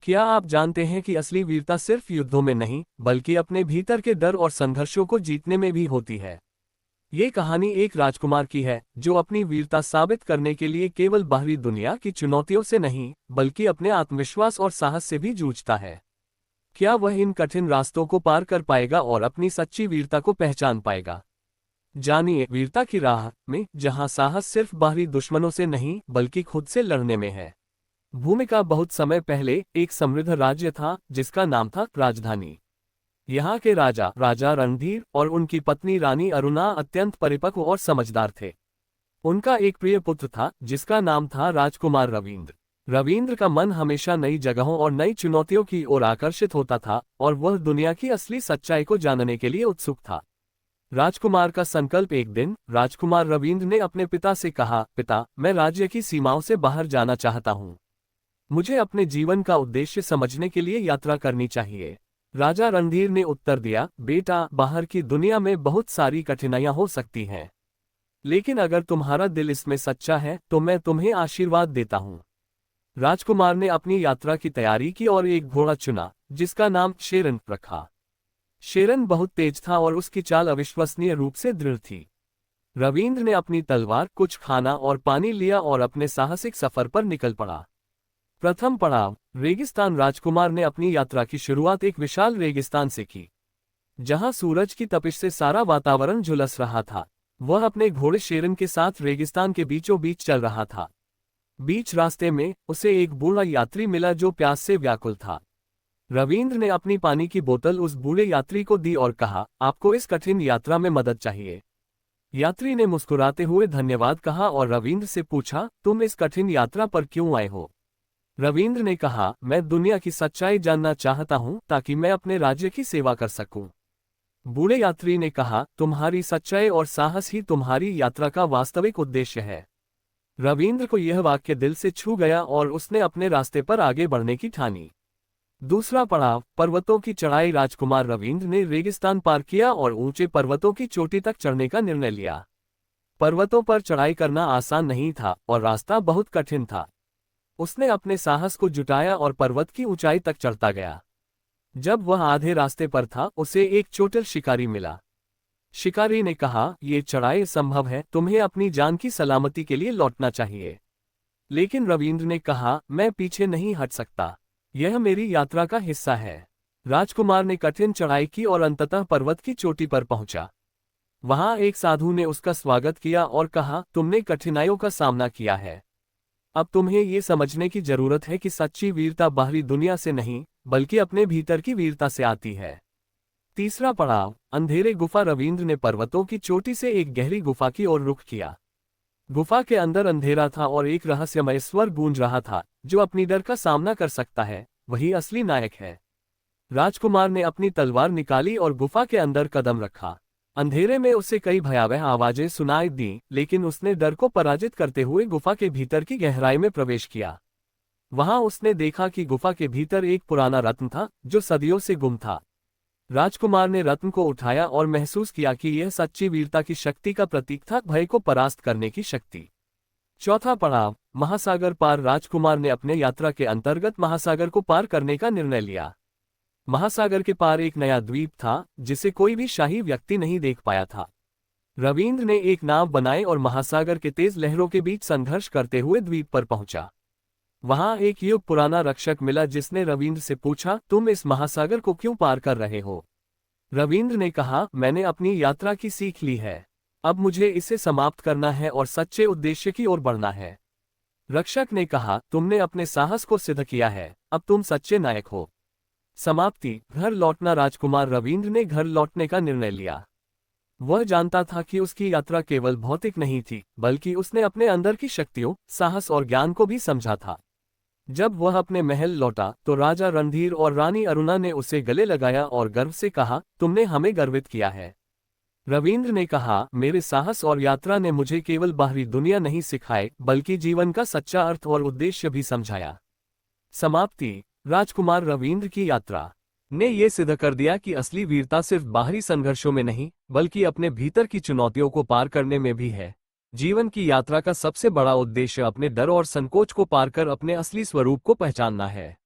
क्या आप जानते हैं कि असली वीरता सिर्फ युद्धों में नहीं, बल्कि अपने भीतर के डर और संघर्षों को जीतने में भी होती है। ये कहानी एक राजकुमार की है, जो अपनी वीरता साबित करने के लिए केवल बाहरी दुनिया की चुनौतियों से नहीं, बल्कि अपने आत्मविश्वास और साहस से भी जूझता है। क्या वह इन कठिन रास्तों को पार कर पाएगा और अपनी सच्ची वीरता को पहचान पाएगा? जानिए वीरता की राह में, जहां साहस सिर्फ बाहरी दुश्मनों से नहीं, बल्कि खुद से लड़ने में है। भूमिका बहुत समय पहले एक समृद्ध राज्य था, जिसका नाम था राजधानी। यहाँ के राजा राजा रणधीर और उनकी पत्नी रानी अरुणा अत्यंत परिपक्व और समझदार थे। उनका एक प्रिय पुत्र था, जिसका नाम था राजकुमार रविंद्र। रविंद्र का मन हमेशा नई जगहों और नई चुनौतियों की ओर आकर्षित होता था, और वह दुनिया की असली सच्चाई को जानने के लिए उत्सुक था। राजकुमार का संकल्प। एक दिन राजकुमार रविंद्र ने अपने पिता से कहा, पिता, मैं राज्य की सीमाओं से बाहर जाना चाहता हूँ। मुझे अपने जीवन का उद्देश्य समझने के लिए यात्रा करनी चाहिए। राजा रणधीर ने उत्तर दिया, बेटा, बाहर की दुनिया में बहुत सारी कठिनाइयां हो सकती हैं, लेकिन अगर तुम्हारा दिल इसमें सच्चा है तो मैं तुम्हें आशीर्वाद देता हूँ। राजकुमार ने अपनी यात्रा की तैयारी की और एक घोड़ा चुना, जिसका नाम शेरन रखा। शेरन बहुत तेज था और उसकी चाल अविश्वसनीय रूप से दृढ़ थी। रविंद्र ने अपनी तलवार, कुछ खाना और पानी लिया और अपने साहसिक सफर पर निकल पड़ा। प्रथम पड़ाव रेगिस्तान। राजकुमार ने अपनी यात्रा की शुरुआत एक विशाल रेगिस्तान से की, जहां सूरज की तपिश से सारा वातावरण झुलस रहा था। वह अपने घोड़े शेरन के साथ रेगिस्तान के बीचों बीच चल रहा था। बीच रास्ते में उसे एक बूढ़ा यात्री मिला जो प्यास से व्याकुल था। रविंद्र ने अपनी पानी की बोतल उस बूढ़े यात्री को दी और कहा, आपको इस कठिन यात्रा में मदद चाहिए। यात्री ने मुस्कुराते हुए धन्यवाद कहा और रविंद्र से पूछा, तुम इस कठिन यात्रा पर क्यों आए हो? रविंद्र ने कहा, मैं दुनिया की सच्चाई जानना चाहता हूं, ताकि मैं अपने राज्य की सेवा कर सकूं। बूढ़े यात्री ने कहा, तुम्हारी सच्चाई और साहस ही तुम्हारी यात्रा का वास्तविक उद्देश्य है। रविंद्र को यह वाक्य दिल से छू गया और उसने अपने रास्ते पर आगे बढ़ने की ठानी। दूसरा पड़ाव पर्वतों की चढ़ाई। राजकुमार रविंद्र ने रेगिस्तान पार किया और ऊंचे पर्वतों की चोटी तक चढ़ने का निर्णय लिया। पर्वतों पर चढ़ाई करना आसान नहीं था और रास्ता बहुत कठिन था। उसने अपने साहस को जुटाया और पर्वत की ऊंचाई तक चढ़ता गया। जब वह आधे रास्ते पर था, उसे एक चोटिल शिकारी मिला। शिकारी ने कहा, ये चढ़ाई संभव है, तुम्हें अपनी जान की सलामती के लिए लौटना चाहिए। लेकिन रविंद्र ने कहा, मैं पीछे नहीं हट सकता, यह मेरी यात्रा का हिस्सा है। राजकुमार ने कठिन चढ़ाई की और अंततः पर्वत की चोटी पर पहुंचा। वहां एक साधु ने उसका स्वागत किया और कहा, तुमने कठिनाइयों का सामना किया है। अब तुम्हें ये समझने की जरूरत है कि सच्ची वीरता बाहरी दुनिया से नहीं, बल्कि अपने भीतर की वीरता से आती है। तीसरा पड़ाव अंधेरे गुफा। रविंद्र ने पर्वतों की चोटी से एक गहरी गुफा की ओर रुख किया। गुफा के अंदर अंधेरा था और एक रहस्यमय स्वर गूंज रहा था, जो अपनी डर का सामना कर सकता है, वही असली नायक है। राजकुमार ने अपनी तलवार निकाली और गुफा के अंदर कदम रखा। अंधेरे में उसे कई भयावह आवाजें सुनाई दी, लेकिन उसने डर को पराजित करते हुए गुफा के भीतर की गहराई में प्रवेश किया। वहां उसने देखा कि गुफा के भीतर एक पुराना रत्न था, जो सदियों से गुम था। राजकुमार ने रत्न को उठाया और महसूस किया कि यह सच्ची वीरता की शक्ति का प्रतीक था, भय को परास्त करने की शक्ति। चौथा पड़ाव महासागर पार। राजकुमार ने अपने यात्रा के अंतर्गत महासागर को पार करने का निर्णय लिया। महासागर के पार एक नया द्वीप था, जिसे कोई भी शाही व्यक्ति नहीं देख पाया था। रविंद्र ने एक नाव बनाई और महासागर के तेज लहरों के बीच संघर्ष करते हुए द्वीप पर पहुंचा। वहां एक युग पुराना रक्षक मिला, जिसने रविंद्र से पूछा, तुम इस महासागर को क्यों पार कर रहे हो? रविंद्र ने कहा, मैंने अपनी यात्रा की सीख ली है, अब मुझे इसे समाप्त करना है और सच्चे उद्देश्य की ओर बढ़ना है। रक्षक ने कहा, तुमने अपने साहस को सिद्ध किया है, अब तुम सच्चे नायक हो। समाप्ति घर लौटना। राजकुमार रविंद्र ने घर लौटने का निर्णय लिया। वह जानता था कि उसकी यात्रा केवल भौतिक नहीं थी, बल्कि उसने अपने अंदर की शक्तियों, साहस और ज्ञान को भी समझा था। जब वह अपने महल लौटा तो राजा रणधीर और रानी अरुणा ने उसे गले लगाया और गर्व से कहा, तुमने हमें गर्वित किया है। रविंद्र ने कहा, मेरे साहस और यात्रा ने मुझे केवल बाहरी दुनिया नहीं सिखाई, बल्कि जीवन का सच्चा अर्थ और उद्देश्य भी समझाया। समाप्ति राजकुमार रविंद्र की यात्रा ने यह सिद्ध कर दिया कि असली वीरता सिर्फ बाहरी संघर्षों में नहीं, बल्कि अपने भीतर की चुनौतियों को पार करने में भी है। जीवन की यात्रा का सबसे बड़ा उद्देश्य अपने डर और संकोच को पार कर अपने असली स्वरूप को पहचानना है।